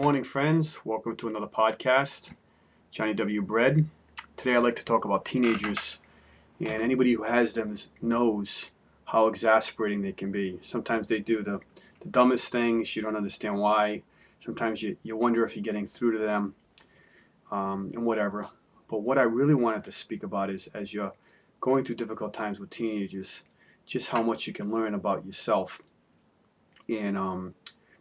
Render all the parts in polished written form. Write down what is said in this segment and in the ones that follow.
Morning, friends. Welcome to another podcast. Johnny W. Bread. Today, I'd like to talk about teenagers, and anybody who has them knows how exasperating they can be. Sometimes they do the dumbest things. You don't understand why. Sometimes you wonder if you're getting through to them, and whatever. But what I really wanted to speak about is as you're going through difficult times with teenagers, just how much you can learn about yourself. And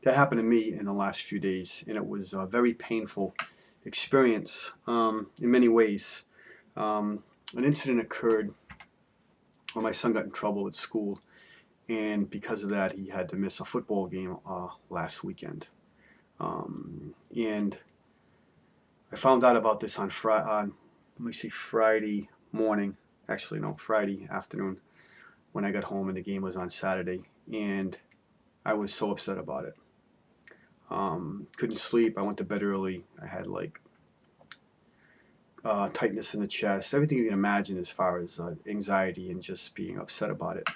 that happened to me in the last few days, and it was a very painful experience in many ways. An incident occurred when my son got in trouble at school, and because of that, he had to miss a football game last weekend. And I found out about this on Friday morning. Actually, no, Friday afternoon when I got home, and the game was on Saturday, and I was so upset about it. Couldn't sleep. I went to bed early. I had tightness in the chest, everything you can imagine as far as anxiety and just being upset about it.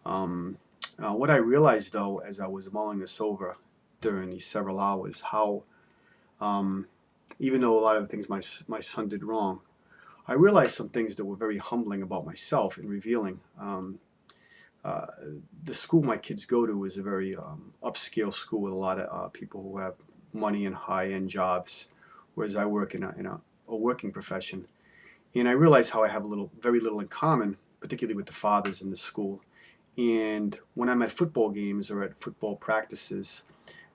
Um, what I realized though, as I was mulling this over during these several hours, how um, even though a lot of the things my son did wrong, I realized some things that were very humbling about myself and revealing. Uh, the school my kids go to is a very upscale school with a lot of people who have money and high-end jobs, whereas I work in a working profession. And I realize how I have very little in common, particularly with the fathers in the school. And when I'm at football games or at football practices,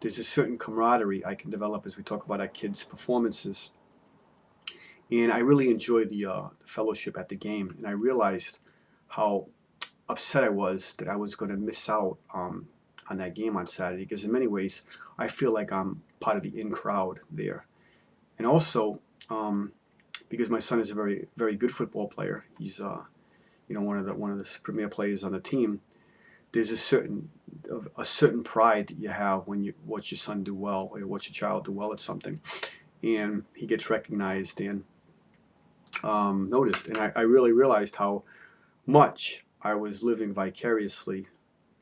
there's a certain camaraderie I can develop as we talk about our kids' performances. And I really enjoy the fellowship at the game. And I realized how upset I was that I was going to miss out on that game on Saturday because in many ways I feel like I'm part of the in crowd there, and also because my son is a very good football player. He's one of the premier players on the team. There's a certain pride that you have when you watch your son do well or you watch your child do well at something, and he gets recognized and noticed. And I really realized how much I was living vicariously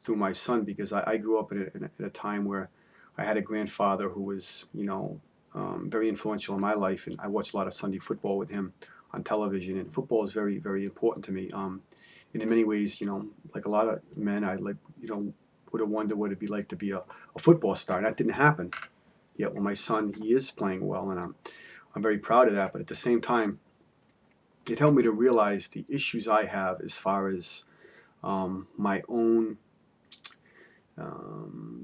through my son because I grew up in a time where I had a grandfather who was, very influential in my life, and I watched a lot of Sunday football with him on television. And football is very, very important to me. And in many ways, like a lot of men, I would have wondered what it'd be like to be a football star. And that didn't happen yet. Well, my son, he is playing well, and I'm very proud of that. But at the same time, it helped me to realize the issues I have as far as my own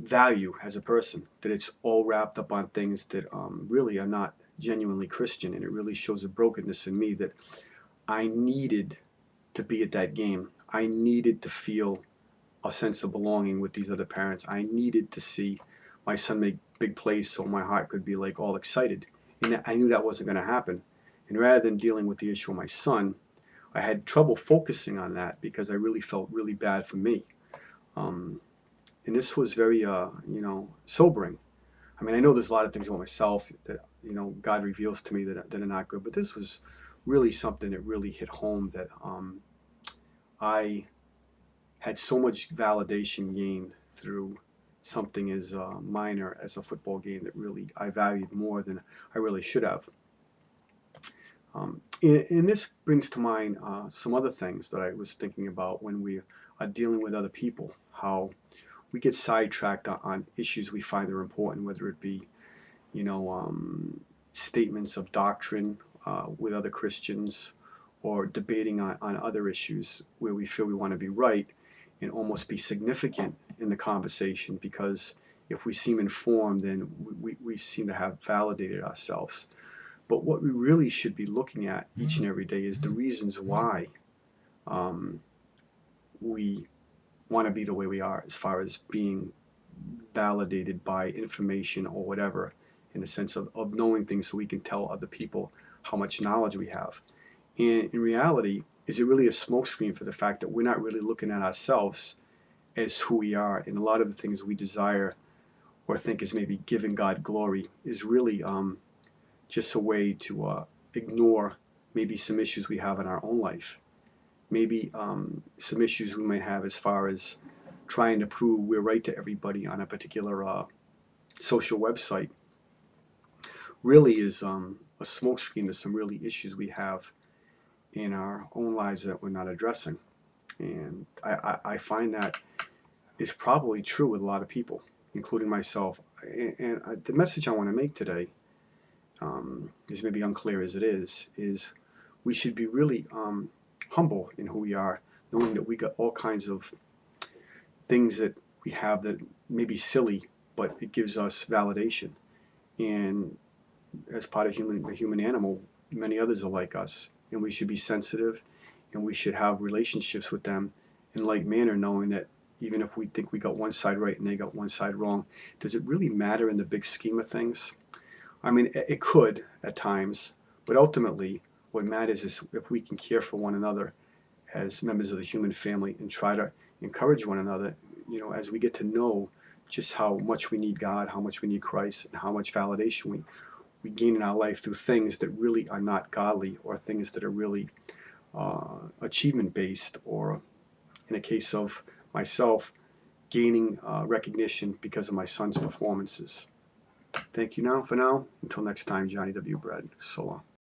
value as a person, that it's all wrapped up on things that really are not genuinely Christian. And it really shows a brokenness in me that I needed to be at that game. I needed to feel a sense of belonging with these other parents. I needed to see my son make big plays so my heart could be like all excited. And I knew that wasn't going to happen. And rather than dealing with the issue of my son, I had trouble focusing on that because I really felt really bad for me. Um, and this was very, sobering. I mean, I know there's a lot of things about myself that, God reveals to me that are not good, but this was really something that really hit home that I had so much validation gained through something as minor as a football game that really I valued more than I really should have. And this brings to mind some other things that I was thinking about when we are dealing with other people, how we get sidetracked on issues we find are important, whether it be, you know, um, statements of doctrine with other Christians or debating on other issues where we feel we want to be right and almost be significant in the conversation because if we seem informed, then we seem to have validated ourselves. But what we really should be looking at each and every day is the reasons why um, we want to be the way we are as far as being validated by information or whatever in the sense of knowing things so we can tell other people how much knowledge we have. And in reality, is it really a smokescreen for the fact that we're not really looking at ourselves as who we are? And a lot of the things we desire or think is maybe giving God glory is really just a way to ignore maybe some issues we have in our own life. Maybe some issues we may have as far as trying to prove we're right to everybody on a particular social website really is a smokescreen to some really issues we have in our own lives that we're not addressing. And I find that is probably true with a lot of people, including myself. And the message I want to make today, as maybe unclear as it is we should be really humble in who we are, knowing that we got all kinds of things that we have that may be silly, but it gives us validation. And as part of the human animal, many others are like us, and we should be sensitive, and we should have relationships with them in like manner, knowing that even if we think we got one side right and they got one side wrong, does it really matter in the big scheme of things? I mean, it could at times, but ultimately, what matters is if we can care for one another as members of the human family and try to encourage one another, as we get to know just how much we need God, how much we need Christ, and how much validation we gain in our life through things that really are not godly, or things that are really achievement based, or in a case of myself, gaining recognition because of my son's performances. Thank you now for now. Until next time, Johnny W. Bread. So long.